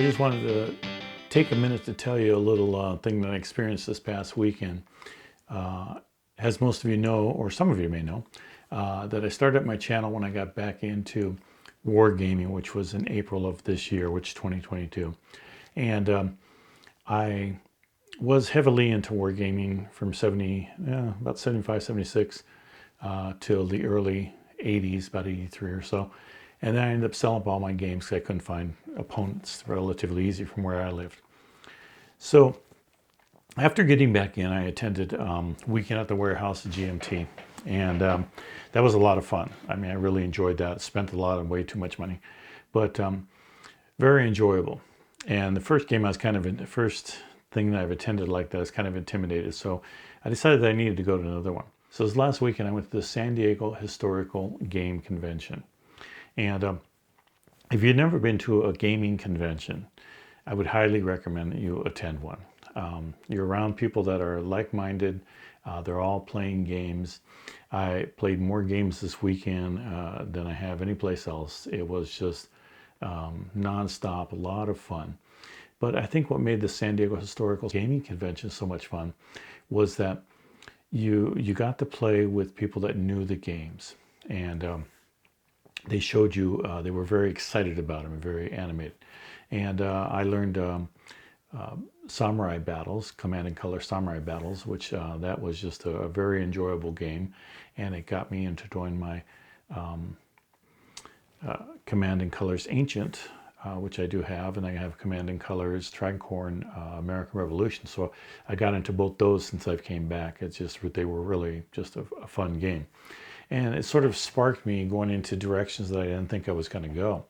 just wanted to take a minute to tell you a little thing that I experienced this past weekend. As most of you know, or some of you may know, that I started my channel when I got back into wargaming, which was in April of this year, which is 2022. And I was heavily into wargaming from about 75, 76 till the early 80s, about 83 or so. And then I ended up selling up all my games because I couldn't find opponents relatively easy from where I lived. So after getting back in, I attended Weekend at the Warehouse at GMT. And that was a lot of fun. I mean, I really enjoyed that. Spent a lot of way too much money, but very enjoyable. And the first game the first thing that I've attended like that, I was kind of intimidated. So I decided that I needed to go to another one. So this last weekend, I went to the San Diego Historical Game Convention. And if you've never been to a gaming convention, I would highly recommend that you attend one. You're around people that are like-minded. They're all playing games. I played more games this weekend than I have anyplace else. It was just nonstop, a lot of fun. But I think what made the San Diego Historical Gaming Convention so much fun was that you got to play with people that knew the games. And they showed you, they were very excited about them and very animated. And I learned samurai battles, Command and Color samurai battles, which that was just a very enjoyable game. And it got me into doing my Command and Colors Ancient, which I do have. And I have Command and Colors Tricorn American Revolution. So I got into both those since I've came back. It's just, they were really just a fun game. And it sort of sparked me going into directions that I didn't think I was going to go.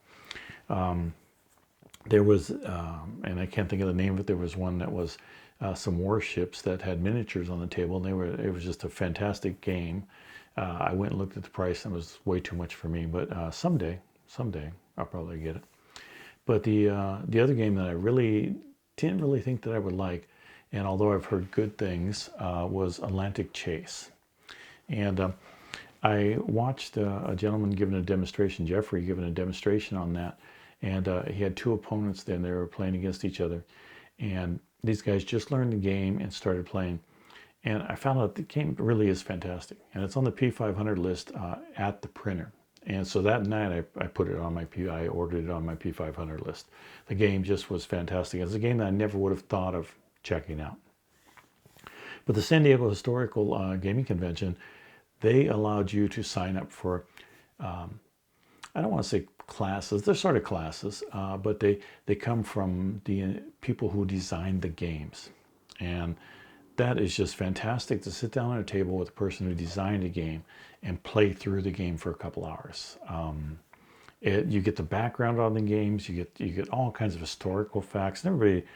There was, and I can't think of the name of it, there was one that was some warships that had miniatures on the table. And it was just a fantastic game. I went and looked at the price and it was way too much for me. But someday, I'll probably get it. But the other game that I didn't really think that I would like, and although I've heard good things, was Atlantic Chase. And I watched a gentleman giving a demonstration, Jeffrey, giving a demonstration on that. And he had two opponents there, and they were playing against each other. And these guys just learned the game and started playing. And I found out the game really is fantastic. And it's on the P500 list at the printer. And so that night I put it on I ordered it on my P500 list. The game just was fantastic. It's a game that I never would have thought of checking out. But the San Diego Historical Gaming Convention, they allowed you to sign up for, I don't want to say classes, they're sort of classes, but they come from the people who designed the games. And that is just fantastic to sit down at a table with a person who designed a game and play through the game for a couple hours. You get the background on the games, you get all kinds of historical facts. And everybody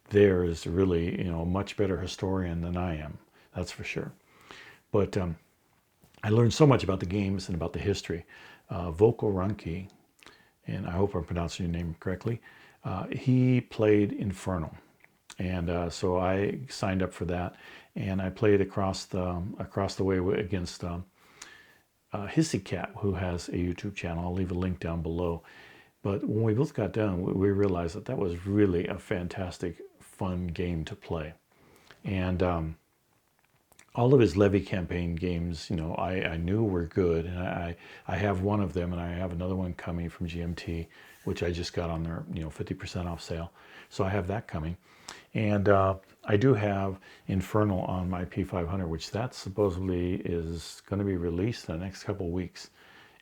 there is really, a much better historian than I am, that's for sure. But I learned so much about the games and about the history. Volko Runke, and I hope I'm pronouncing your name correctly, he played Infernal. And so I signed up for that, and I played across the way against Hissy Cat, who has a YouTube channel. I'll leave a link down below. But when we both got done, we realized that was really a fantastic, fun game to play. And all of his Levy campaign games, I knew were good, and I have one of them, and I have another one coming from GMT, which I just got on their 50% off sale. So I have that coming, and I do have Infernal on my P500, which that supposedly is going to be released in the next couple of weeks.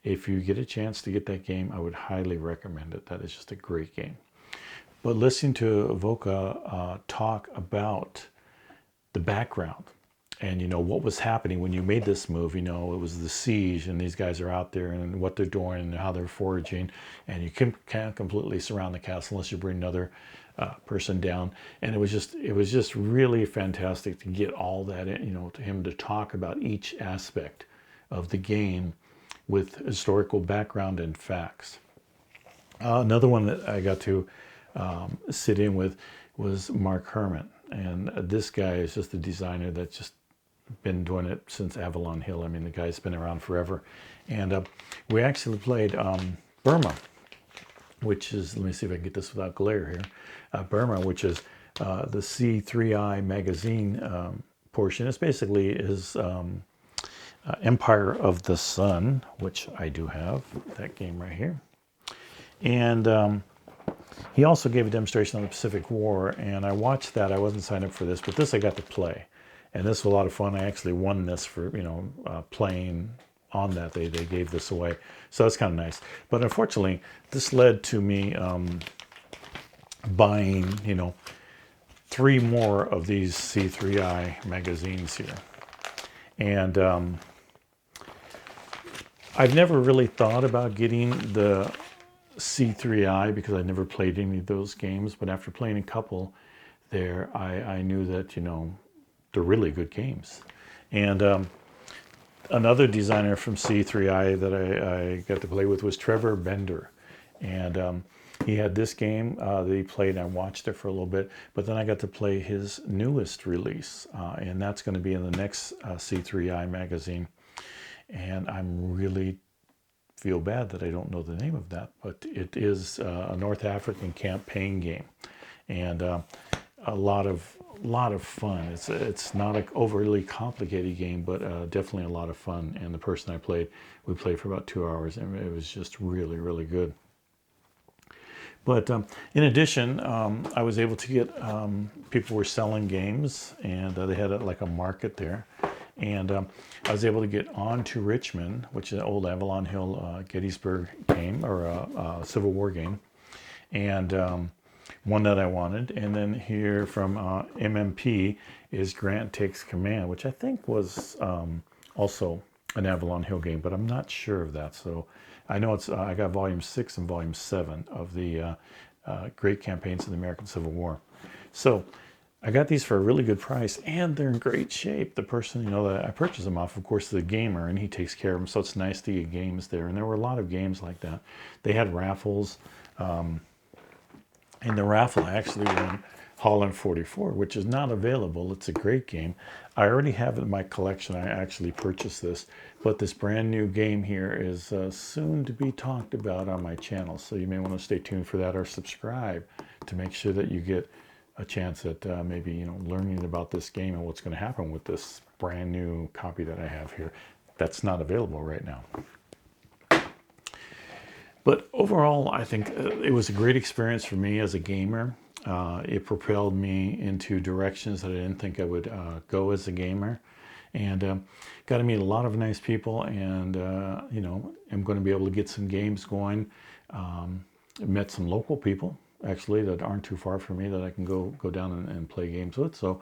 If you get a chance to get that game, I would highly recommend it. That is just a great game. But listening to Voka talk about the background, and what was happening when you made this move, it was the siege, and these guys are out there and what they're doing and how they're foraging, and you can't completely surround the castle unless you bring another person down. And it was just really fantastic to get all that in, to him to talk about each aspect of the game with historical background and facts. Another one that I got to sit in with was Mark Herman, and this guy is just a designer that's just been doing it since Avalon Hill. I mean, the guy's been around forever. And we actually played Burma. which is, let me see if I can get this without glare here, Burma, which is the C3I magazine portion. It's basically his Empire of the Sun, which I do have, that game right here. And he also gave a demonstration on the Pacific War, and I watched that. I wasn't signed up for this, but this I got to play. And this was a lot of fun. I actually won this for, playing on that. They gave this away. So that's kind of nice. But unfortunately, this led to me buying, 3 more of these C3I magazines here. And I've never really thought about getting the C3I because I never played any of those games. But after playing a couple there, I knew that, they're really good games. And another designer from C3I that I got to play with was Trevor Bender. And he had this game that he played, and I watched it for a little bit. But then I got to play his newest release, and that's going to be in the next C3I magazine. And I'm really feel bad that I don't know the name of that, but it is a North African campaign game, and a lot of fun. It's not an overly complicated game, but definitely a lot of fun. And the person we played for about 2 hours, and it was just really, really good. But in addition, I was able to get, people were selling games, and they had like a market there. And I was able to get on to Richmond, which is an old Avalon Hill Gettysburg game, or a Civil War game, and one that I wanted. And then here from MMP is Grant Takes Command, which I think was also an Avalon Hill game, but I'm not sure of that. So I know it's I got volume 6 and volume 7 of the Great Campaigns of the American Civil War. So I got these for a really good price, and they're in great shape. The person, that I purchased them off, of course, the gamer, and he takes care of them. So it's nice to get games there. And there were a lot of games like that. They had raffles. In the raffle, I actually won Holland 44, which is not available. It's a great game. I already have it in my collection. I actually purchased this. But this brand new game here is soon to be talked about on my channel. So you may want to stay tuned for that, or subscribe to make sure that you get a chance at maybe learning about this game and what's going to happen with this brand new copy that I have here that's not available right now. But overall, I think it was a great experience for me as a gamer. It propelled me into directions that I didn't think I would go as a gamer, and got to meet a lot of nice people, and I'm going to be able to get some games going. Met some local people actually that aren't too far from me that I can go down and play games with. So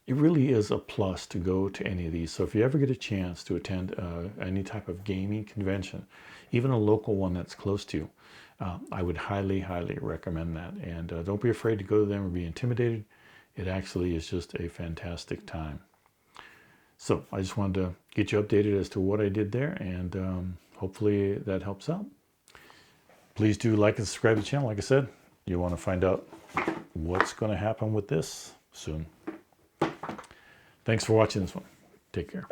it really is a plus to go to any of these. So if you ever get a chance to attend any type of gaming convention, even a local one that's close to you, I would highly, highly recommend that. And don't be afraid to go to them or be intimidated. It actually is just a fantastic time. So I just wanted to get you updated as to what I did there, and hopefully that helps out. Please do like and subscribe to the channel. Like I said, you want to find out what's going to happen with this soon. Thanks for watching this one. Take care.